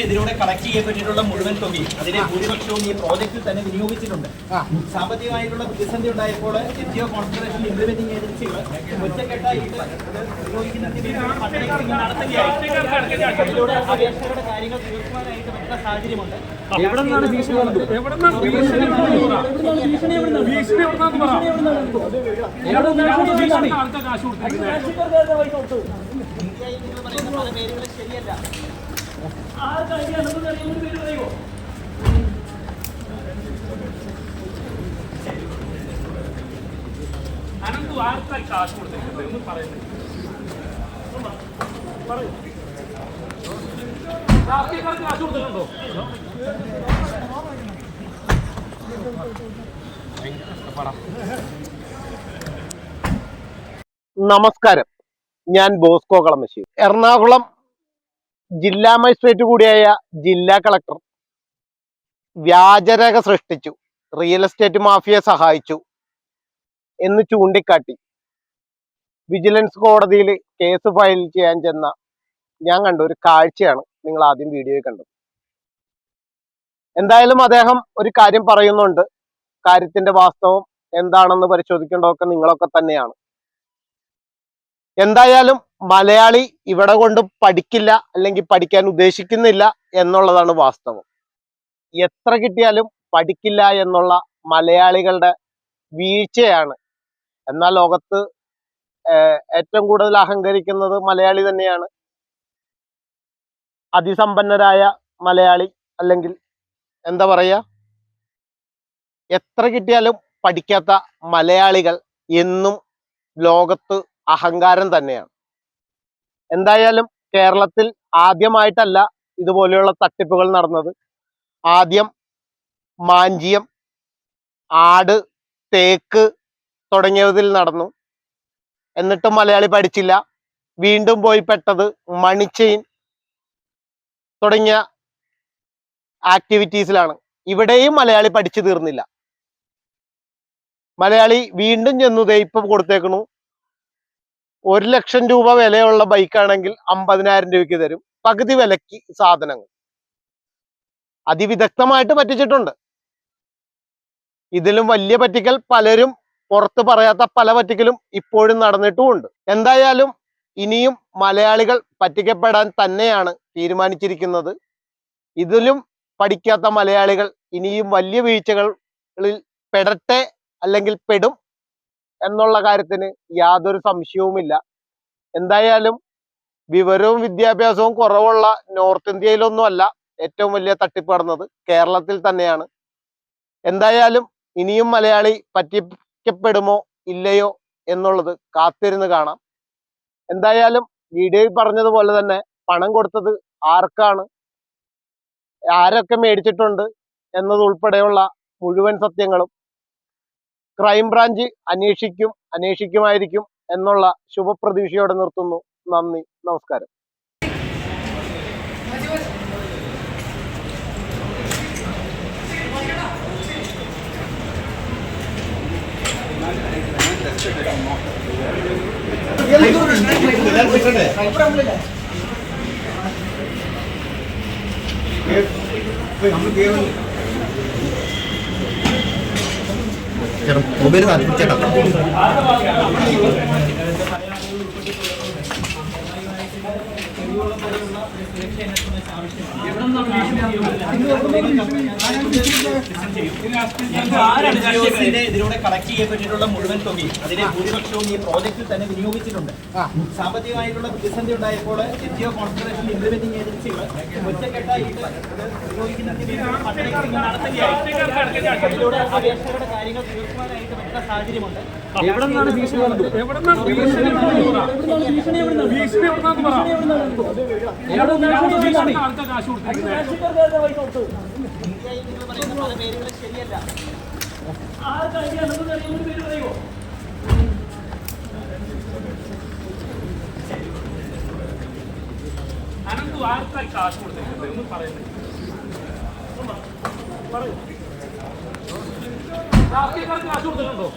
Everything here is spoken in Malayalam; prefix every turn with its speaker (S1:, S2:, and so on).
S1: ഇതിലൂടെ കളക്ട് ചെയ്യപ്പെട്ടിട്ടുള്ള മുഴുവൻ തുകയും അതിന്റെ ഭൂരിപക്ഷവും ഈ പ്രോജക്റ്റിൽ തന്നെ വിനിയോഗിച്ചിട്ടുണ്ട്. സാമ്പത്തികമായിട്ടുള്ള പ്രതിസന്ധി ഉണ്ടായപ്പോൾ എൻജിഒ കോൺഫെഡറേഷൻ ഇംപ്ലിമെന്റിംഗ് ഏജൻസികൾ ഒറ്റക്കെട്ടായിട്ട് അപേക്ഷകരുടെ കാര്യങ്ങൾ തീർക്കുവാനായിട്ട് പറ്റുന്ന സാഹചര്യമുണ്ട്. പല പേരുകൾ ശരിയല്ല.
S2: അനന്ത് വാർത്തായി കാശ് കൊടുത്തിട്ടുണ്ട് എന്ന് പറയുന്നത് രാഷ്ട്രീയക്കാർക്ക് കാശ് കൊടുത്തിട്ടുണ്ടോ?
S3: നമസ്കാരം, ഞാൻ ബോസ്കോ കളമശ്ശേരി. എറണാകുളം ജില്ലാ മജിസ്ട്രേറ്റ് കൂടിയായ ജില്ലാ കളക്ടർ വ്യാജരേഖ സൃഷ്ടിച്ചു, റിയൽ എസ്റ്റേറ്റ് മാഫിയെ സഹായിച്ചു എന്ന് ചൂണ്ടിക്കാട്ടി വിജിലൻസ് കോടതിയിൽ കേസ് ഫയൽ ചെയ്യാൻ ചെന്ന ഞാൻ കണ്ട ഒരു കാഴ്ചയാണ് നിങ്ങൾ ആദ്യം വീഡിയോയിൽ കണ്ടത്. എന്തായാലും അദ്ദേഹം ഒരു കാര്യം പറയുന്നുണ്ട്. കാര്യത്തിന്റെ വാസ്തവം എന്താണെന്ന് പരിശോധിക്കേണ്ടതൊക്കെ നിങ്ങളൊക്കെ തന്നെയാണ്. എന്തായാലും മലയാളി ഇവിടെ കൊണ്ട് പഠിക്കില്ല, അല്ലെങ്കിൽ പഠിക്കാൻ ഉദ്ദേശിക്കുന്നില്ല എന്നുള്ളതാണ് വാസ്തവം. എത്ര കിട്ടിയാലും പഠിക്കില്ല എന്നുള്ള മലയാളികളുടെ വീഴ്ചയാണ്. എന്നാൽ ലോകത്ത് ഏറ്റവും കൂടുതൽ അഹങ്കരിക്കുന്നത് മലയാളി തന്നെയാണ്. അതിസമ്പന്നരായ മലയാളി, അല്ലെങ്കിൽ എന്താ പറയാ, എത്ര കിട്ടിയാലും പഠിക്കാത്ത മലയാളികൾ എന്നും ലോകത്ത് അഹങ്കാരം തന്നെയാണ്. എന്തായാലും കേരളത്തിൽ ആദ്യമായിട്ടല്ല ഇതുപോലെയുള്ള തട്ടിപ്പുകൾ നടന്നത്. ആദ്യം മാഞ്ചിയം, ആട്, തേക്ക് തുടങ്ങിയതിൽ നടന്നു. എന്നിട്ടും മലയാളി പഠിച്ചില്ല. വീണ്ടും പോയി പെട്ടത് മണിച്ചെയിൻ തുടങ്ങിയ ആക്ടിവിറ്റീസിലാണ്. ഇവിടെയും മലയാളി പഠിച്ചു തീർന്നില്ല. മലയാളി വീണ്ടും ചെന്നു ഇപ്പം കൊടുത്തേക്കണു. 1,00,000 രൂപ വിലയുള്ള ബൈക്കാണെങ്കിൽ 50,000 രൂപയ്ക്ക് തരും, പകുതി വിലക്ക് സാധനങ്ങൾ. അതിവിദഗ്ധമായിട്ട് പറ്റിച്ചിട്ടുണ്ട്. ഇതിലും വലിയ പറ്റിക്കൽ പലരും പുറത്ത് പറയാത്ത പല പറ്റിക്കലും ഇപ്പോഴും നടന്നിട്ടുമുണ്ട്. എന്തായാലും ഇനിയും മലയാളികൾ പറ്റിക്കപ്പെടാൻ തന്നെയാണ് തീരുമാനിച്ചിരിക്കുന്നത്. ഇതിലും പഠിക്കാത്ത മലയാളികൾ ഇനിയും വലിയ വീഴ്ചകളിൽ പെടട്ടെ, അല്ലെങ്കിൽ പെടും എന്നുള്ള കാര്യത്തിന് യാതൊരു സംശയവുമില്ല. എന്തായാലും വിവരവും വിദ്യാഭ്യാസവും കുറവുള്ള നോർത്ത് ഇന്ത്യയിലൊന്നുമല്ല ഏറ്റവും വലിയ തട്ടിപ്പ് നടന്നത്, കേരളത്തിൽ തന്നെയാണ്. എന്തായാലും ഇനിയും മലയാളി പറ്റിക്കപ്പെടുമോ ഇല്ലയോ എന്നുള്ളത് കാത്തിരുന്ന് കാണാം. എന്തായാലും വീഡിയോയിൽ പറഞ്ഞതുപോലെ തന്നെ പണം കൊടുത്തത് ആർക്കാണ്, ആരൊക്കെ മേടിച്ചിട്ടുണ്ട് എന്നതുൾപ്പെടെയുള്ള മുഴുവൻ സത്യങ്ങളും ക്രൈംബ്രാഞ്ച് അന്വേഷിക്കുമായിരിക്കും എന്നുള്ള ശുഭപ്രതീക്ഷയോടെ നിർത്തുന്നു. നന്ദി, നമസ്കാരം.
S4: മൊബൈൽ ചേട്ടാ
S1: ഇതിലൂടെ കളക്ട് ചെയ്യപ്പെട്ടിട്ടുള്ള മുഴുവൻ തുകയും അതിന്റെ ഭൂരിപക്ഷവും ഈ പ്രോജക്റ്റിൽ തന്നെ വിനിയോഗിച്ചിട്ടുണ്ട്. സാമ്പത്തികമായിട്ടുള്ള പ്രതിസന്ധി ഉണ്ടായപ്പോൾ എൻജിഒ കോൺഫെഡറേഷൻ ഇംപ്ലിമെന്റിംഗ് ഏജൻസികൾ ഒറ്റക്കെട്ടായിട്ട് അപേക്ഷകരുടെ കാര്യങ്ങൾ തീർക്കുവാനായിട്ട് പറ്റുന്ന സാഹചര്യമുണ്ട്. പല പേരുകൾ ശരിയല്ല.
S2: അനന്ത് വാർത്തായി കാശ് കൊടുത്തിട്ടുണ്ട് എന്ന് പറയുന്നത്. രാഷ്ട്രീയക്കാർക്ക് കാശ് കൊടുത്തിട്ടുണ്ടോ?